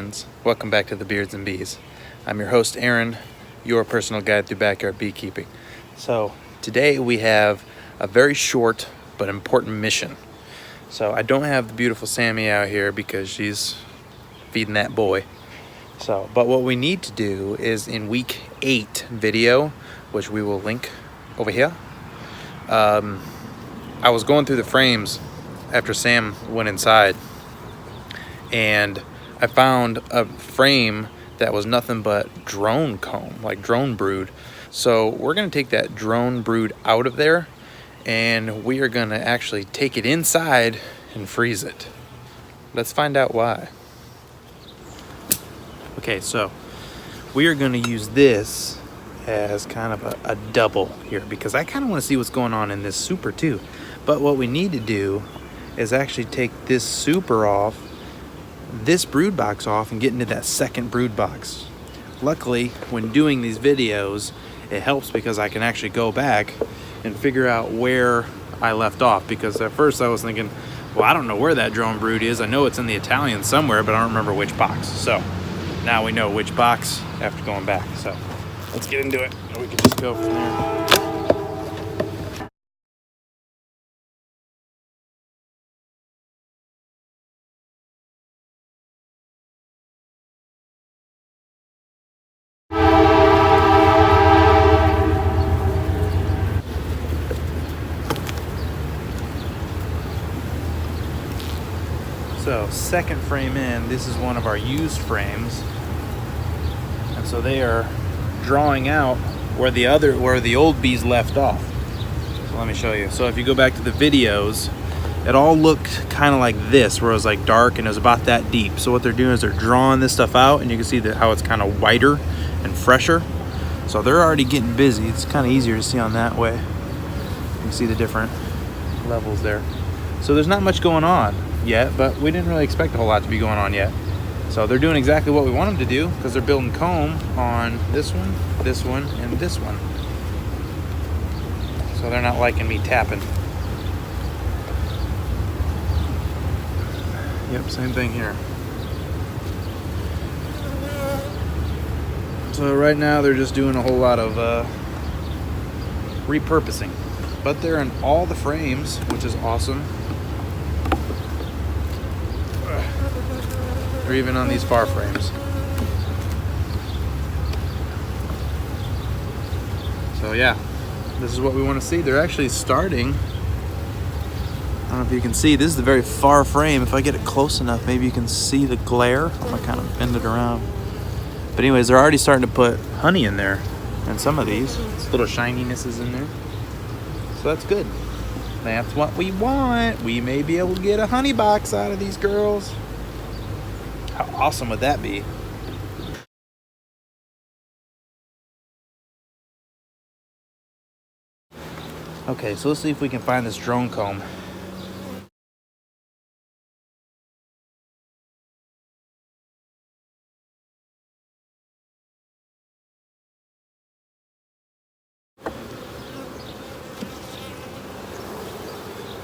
friends. Welcome back to the Beards and Bees. I'm your host, Aaron, your personal guide through backyard beekeeping. So today we have a very short but important mission. So I don't have the beautiful Sammy out here because she's feeding that boy. But what we need to do is in week 8 video, which we will link over here. I was going through the frames after Sam went inside, and I found a frame that was nothing but drone comb, like drone brood. So we're gonna take that drone brood out of there, and we are gonna actually take it inside and freeze it. Let's find out why. Okay, so we are gonna use this as kind of a double here because I kind of want to see what's going on in this super too. But what we need to do is actually take this super off, this brood box off, and get into that second brood box. Luckily, when doing these videos, it helps because I can actually go back and figure out where I left off, because at first I was thinking, well, I don't know where that drone brood is. I know it's in the Italian somewhere, but I don't remember which box. So now we know which box after going back. So let's get into it. We can just go from there. So second frame in, this is one of our used frames. And so they are drawing out where the old bees left off. So let me show you. So if you go back to the videos, it all looked kind of like this, where it was like dark and it was about that deep. So what they're doing is they're drawing this stuff out, and you can see how it's kind of whiter and fresher. So they're already getting busy. It's kind of easier to see on that way. You can see the different levels there. So there's not much going on yet, but we didn't really expect a whole lot to be going on yet. So they're doing exactly what we want them to do, because they're building comb on this one, and this one. So they're not liking me tapping. Yep, same thing here. So right now they're just doing a whole lot of repurposing, but they're in all the frames, which is awesome. Or even on these far frames. So yeah, this is what we want to see. They're actually starting. I don't know if you can see, this is the very far frame. If I get it close enough, maybe you can see the glare. I'm gonna kind of bend it around. But anyways, they're already starting to put honey in there, and some of these little shininesses in there. So that's good. That's what we want. We may be able to get a honey box out of these girls. How awesome would that be? Okay, so let's see if we can find this drone comb.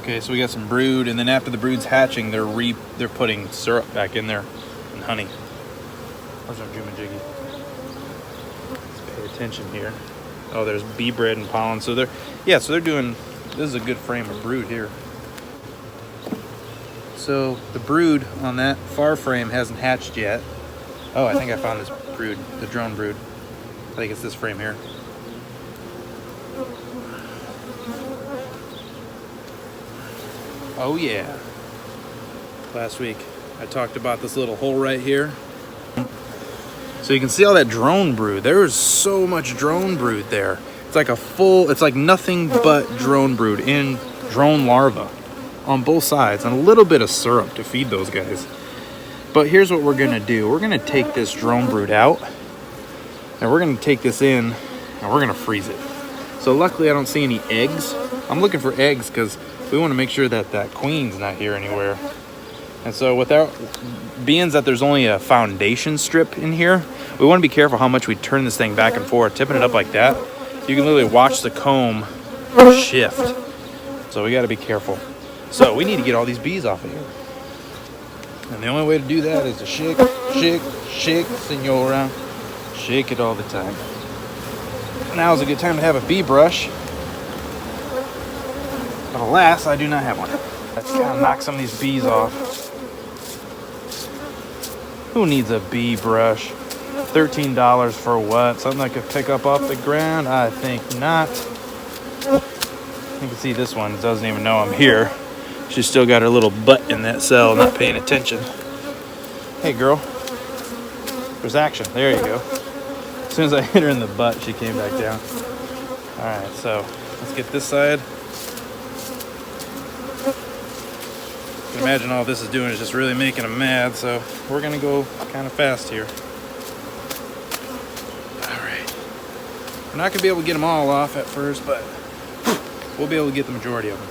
Okay, so we got some brood, and then after the brood's hatching, they're putting syrup back in there and honey. Where's our jumajiggy? Let's pay attention here. Oh, there's bee bread and pollen. So they're doing. This is a good frame of brood here. So the brood on that far frame hasn't hatched yet. Oh, I think I found this brood, the drone brood. I think it's this frame here. Oh yeah. Last week I talked about this little hole right here. So you can see all that drone brood. There is so much drone brood there. It's like nothing but drone brood in drone larvae on both sides, and a little bit of syrup to feed those guys. But here's what we're gonna do. We're gonna take this drone brood out, and we're gonna take this in, and we're gonna freeze it. So luckily I don't see any eggs. I'm looking for eggs because we want to make sure that that queen's not here anywhere. And so being that there's only a foundation strip in here, we want to be careful how much we turn this thing back and forth. Tipping it up like that, you can literally watch the comb shift. So we got to be careful. So we need to get all these bees off of here. And the only way to do that is to shake shake, shake, senora. Shake it all the time. Now is a good time to have a bee brush. But alas, I do not have one. Let's kind of knock some of these bees off. Who needs a bee brush? $13 for what? Something I could pick up off the ground? I think not. You can see this one doesn't even know I'm here. She's still got her little butt in that cell, not paying attention. Hey girl, there's action. There you go. As soon as I hit her in the butt, she came back down. All right, so let's get this side. You can imagine all this is doing is just really making them mad, so we're gonna go kind of fast here. All right. We're not gonna be able to get them all off at first, but we'll be able to get the majority of them.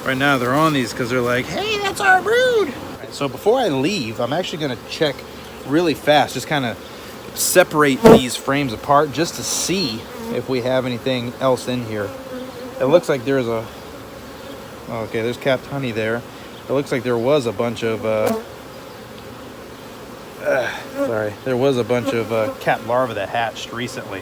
Right now they're on these because they're like, hey, that's our brood. Right, so before I leave, I'm actually gonna check really fast, just kind of separate these frames apart just to see if we have anything else in here. It looks like there's a, okay, there's capped honey there. It looks like there was a bunch of, there was a bunch of cat larvae that hatched recently,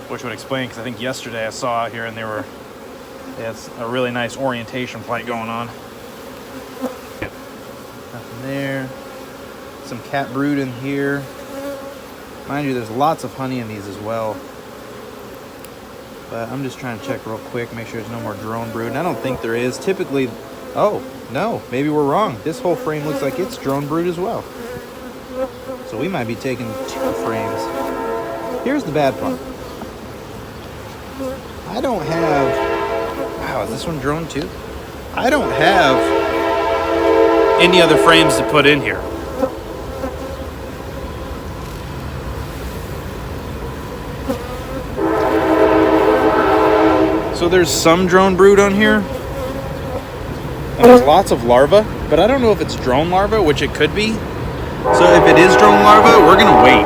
which would explain, because I think yesterday I saw out here and they had a really nice orientation flight going on. Nothing there. Some cat brood in here. Mind you, there's lots of honey in these as well. But I'm just trying to check real quick, make sure there's no more drone brood. And I don't think there is. Typically, oh, no, maybe we're wrong. This whole frame looks like it's drone brood as well. So we might be taking 2 frames. Here's the bad part. I don't have, wow, is this one drone too? I don't have any other frames to put in here. So there's some drone brood on here, and there's lots of larvae, but I don't know if it's drone larvae, which it could be. So if it is drone larvae, we're gonna wait.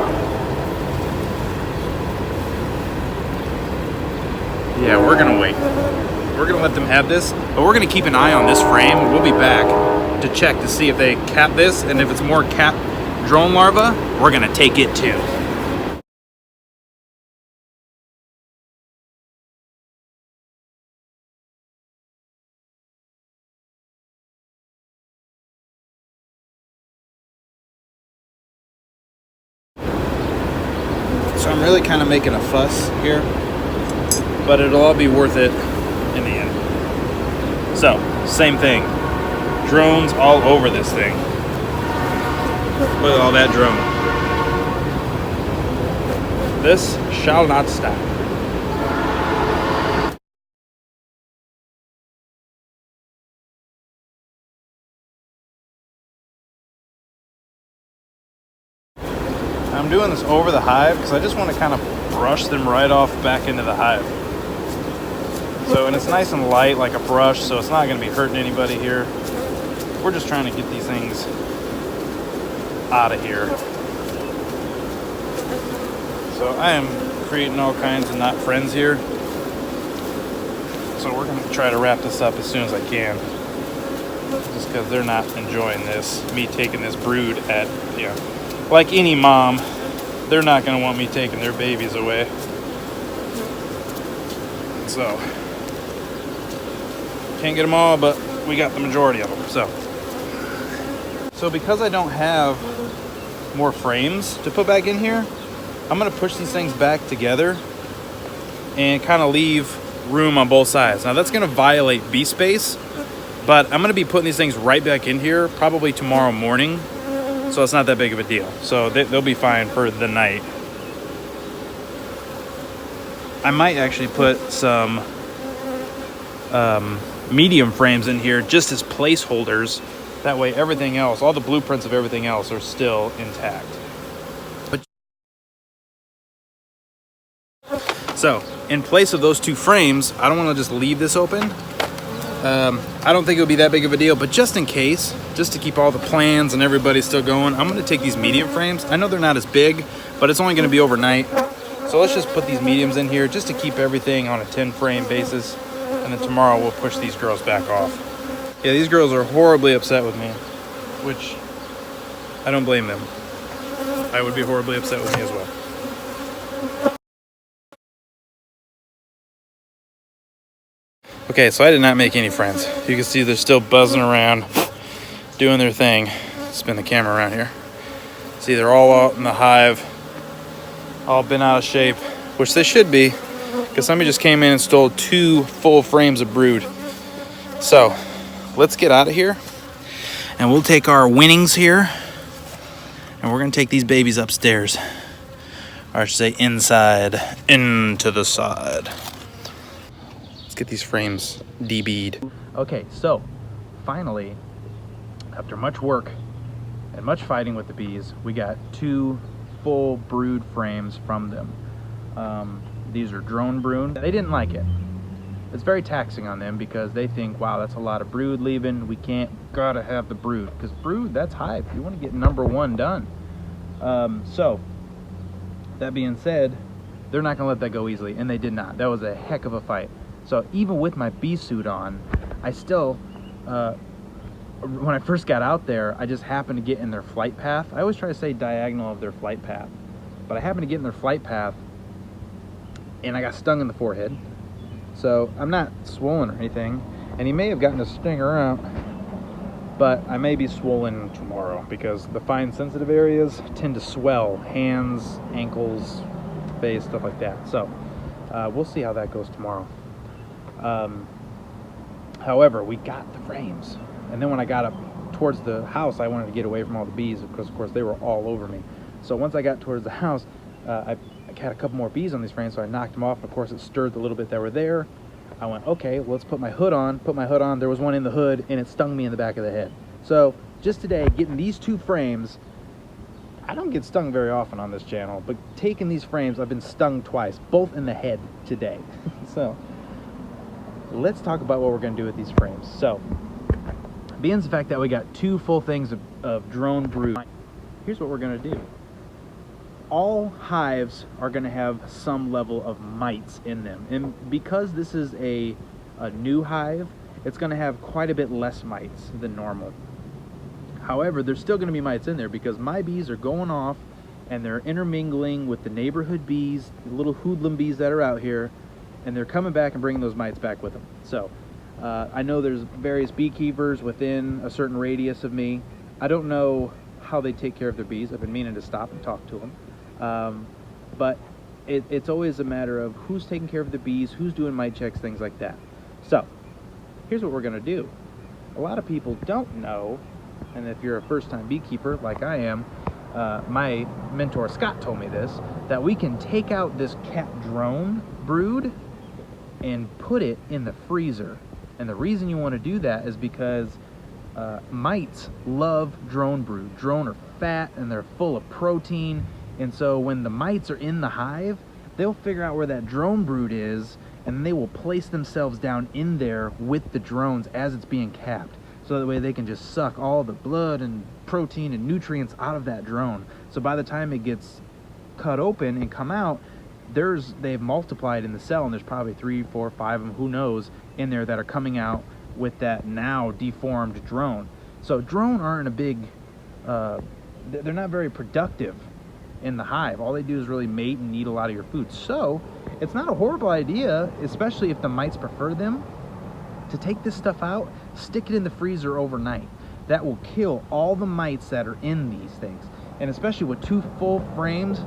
Yeah, we're gonna wait. We're gonna let them have this, but we're gonna keep an eye on this frame. We'll be back to check to see if they cap this, and if it's more cap drone larvae, we're gonna take it too. So I'm really kind of making a fuss here, but it'll all be worth it in the end. So, same thing. Drones all over this thing. Look at all that drone. This shall not stop. I'm doing this over the hive because I just want to kind of brush them right off back into the hive. So, and it's nice and light like a brush, so it's not going to be hurting anybody here. We're just trying to get these things out of here. So I am creating all kinds of not friends here. So we're going to try to wrap this up as soon as I can. Just because they're not enjoying this, me taking this brood at, you know, like any mom, they're not going to want me taking their babies away. So, can't get them all, but we got the majority of them. So because I don't have more frames to put back in here, I'm going to push these things back together and kind of leave room on both sides. Now that's going to violate bee space, but I'm going to be putting these things right back in here probably tomorrow morning. So it's not that big of a deal. So they'll be fine for the night. I might actually put some medium frames in here just as placeholders. That way everything else, all the blueprints of everything else are still intact. So in place of those 2 frames, I don't want to just leave this open. I don't think it'll be that big of a deal, but just in case, just to keep all the plans and everybody still going, I'm going to take these medium frames. I know they're not as big, but it's only going to be overnight. So let's just put these mediums in here just to keep everything on a 10 frame basis. And then tomorrow we'll push these girls back off. Yeah, these girls are horribly upset with me, which I don't blame them. I would be horribly upset with me as well. Okay, so I did not make any friends. You can see they're still buzzing around, doing their thing. Spin the camera around here. See, they're all out in the hive, all been out of shape, which they should be, because somebody just came in and stole 2 full frames of brood. So, let's get out of here, and we'll take our winnings here, and we're gonna take these babies upstairs. Or I should say inside, into the side. Let's get these frames DB'd. Okay, so finally, after much work and much fighting with the bees, we got 2 full brood frames from them. These are drone brood. They didn't like it. It's very taxing on them because they think, wow, that's a lot of brood leaving. We gotta have the brood, because brood, that's hive. You want to get number 1 done. So that being said, they're not gonna let that go easily, and they did not. That was a heck of a fight. So even with my bee suit on, I still, when I first got out there, I just happened to get in their flight path. I always try to say diagonal of their flight path, but I happened to get in their flight path, and I got stung in the forehead. So I'm not swollen or anything, and he may have gotten a stinger out, but I may be swollen tomorrow because the fine sensitive areas tend to swell: hands, ankles, face, stuff like that. So we'll see how that goes tomorrow. However, we got the frames, and then when I got up towards the house, I wanted to get away from all the bees because, of course, they were all over me. So once I got towards the house, I had a couple more bees on these frames, so I knocked them off. Of course, it stirred the little bit that were there. I went, okay, well, let's put my hood on. Put my hood on. There was one in the hood, and it stung me in the back of the head. So just today, getting these 2 frames, I don't get stung very often on this channel, but taking these frames, I've been stung twice, both in the head today. So let's talk about what we're going to do with these frames. So, being the fact that we got 2 full things of drone brood, here's what we're going to do. All hives are going to have some level of mites in them, and because this is a new hive, it's going to have quite a bit less mites than normal. However, there's still going to be mites in there because my bees are going off and they're intermingling with the neighborhood bees, the little hoodlum bees that are out here, and they're coming back and bringing those mites back with them. So I know there's various beekeepers within a certain radius of me. I don't know how they take care of their bees. I've been meaning to stop and talk to them. But it's always a matter of who's taking care of the bees, who's doing mite checks, things like that. So here's what we're going to do. A lot of people don't know, and if you're a first-time beekeeper like I am, my mentor Scott told me this, that we can take out this cat drone brood and put it in the freezer. And the reason you want to do that is because mites love drone brood. Drone are fat and they're full of protein, and so when the mites are in the hive, they'll figure out where that drone brood is, and they will place themselves down in there with the drones as it's being capped, so that way they can just suck all the blood and protein and nutrients out of that drone. So by the time it gets cut open and come out, they've multiplied in the cell, and there's probably 3, 4, 5 of them, who knows, in there that are coming out with that now deformed drone. So drone aren't a big, they're not very productive in the hive. All they do is really mate and eat a lot of your food. So it's not a horrible idea, especially if the mites prefer them, to take this stuff out, stick it in the freezer overnight. That will kill all the mites that are in these things. And especially with 2 full frames,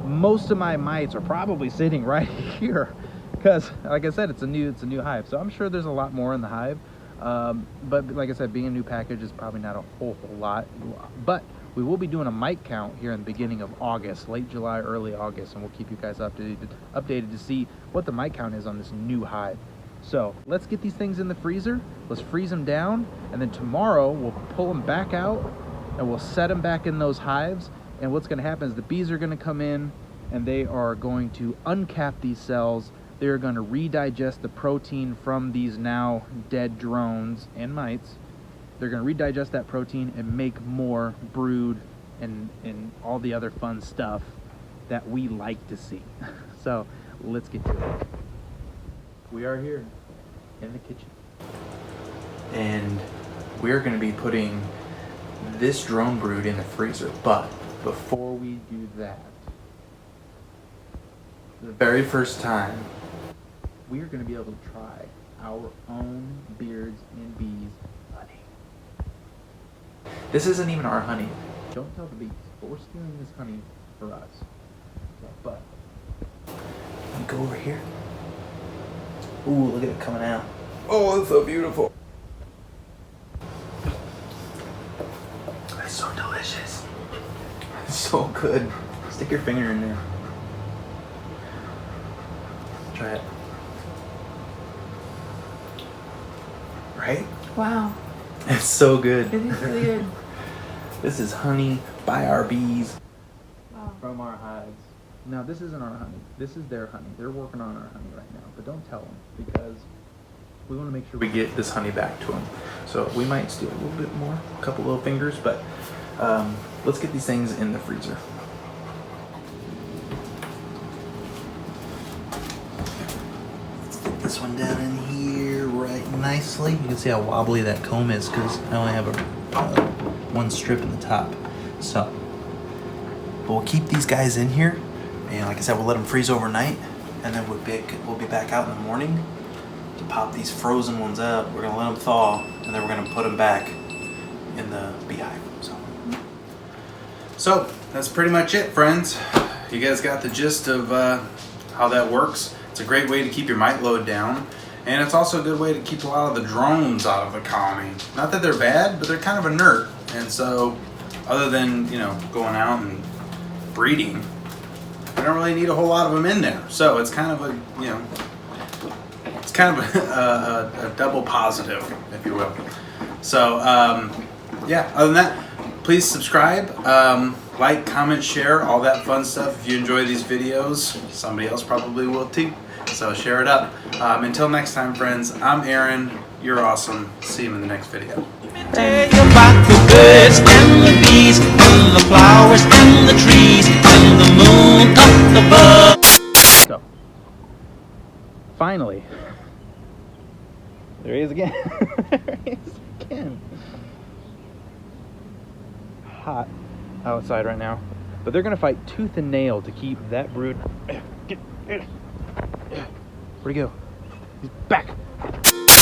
most of my mites are probably sitting right here, because like I said, it's a new hive. So I'm sure there's a lot more in the hive, but like I said, being a new package is probably not a whole lot. But we will be doing a mite count here in the beginning of August, late July, early August, and we'll keep you guys updated to see what the mite count is on this new hive. So let's get these things in the freezer, let's freeze them down, and then tomorrow we'll pull them back out and we'll set them back in those hives. And what's going to happen is the bees are going to come in and they are going to uncap these cells. They're going to redigest the protein from these now dead drones and mites. They're going to redigest that protein and make more brood and all the other fun stuff that we like to see. So let's get to it. We are here in the kitchen, and we're going to be putting this drone brood in the freezer. But before we do that, the very first time, we are going to be able to try our own Beards and Bees honey. This isn't even our honey. Don't tell the bees, but we're stealing this honey for us. But let me go over here. Ooh, look at it coming out. Oh, it's so beautiful. It's so delicious. It's so good. Stick your finger in there. Try it. Right? Wow. It's so good. It is really good. This is honey by our bees. Wow. From our hives. Now, this isn't our honey. This is their honey. They're working on our honey right now. But don't tell them, because we want to make sure we get this honey back to them. So we might steal a little bit more, a couple little fingers, but let's get these things in the freezer. Let's get this one down in here right nicely. You can see how wobbly that comb is because I only have one strip in the top. So, but we'll keep these guys in here, and like I said, we'll let them freeze overnight, and then we'll be back out in the morning to pop these frozen ones up. We're gonna let them thaw, and then we're gonna put them back in the beehive. So that's pretty much it, friends. You guys got the gist of how that works. It's a great way to keep your mite load down, and it's also a good way to keep a lot of the drones out of the colony. Not that they're bad, but they're kind of inert, and so other than, you know, going out and breeding, I don't really need a whole lot of them in there. So it's kind of a, you know, it's kind of a double positive, if you will. So yeah, other than that, please subscribe, like, comment, share, all that fun stuff. If you enjoy these videos, somebody else probably will too. So share it up. Until next time, friends, I'm Aaron. You're awesome. See you in the next video. Tell you about the birds and the bees and the flowers and the trees and the moon up above. Go. Finally. There he is again. There he is again. Hot outside right now, but they're gonna fight tooth and nail to keep that brood. Where'd he go? He's back.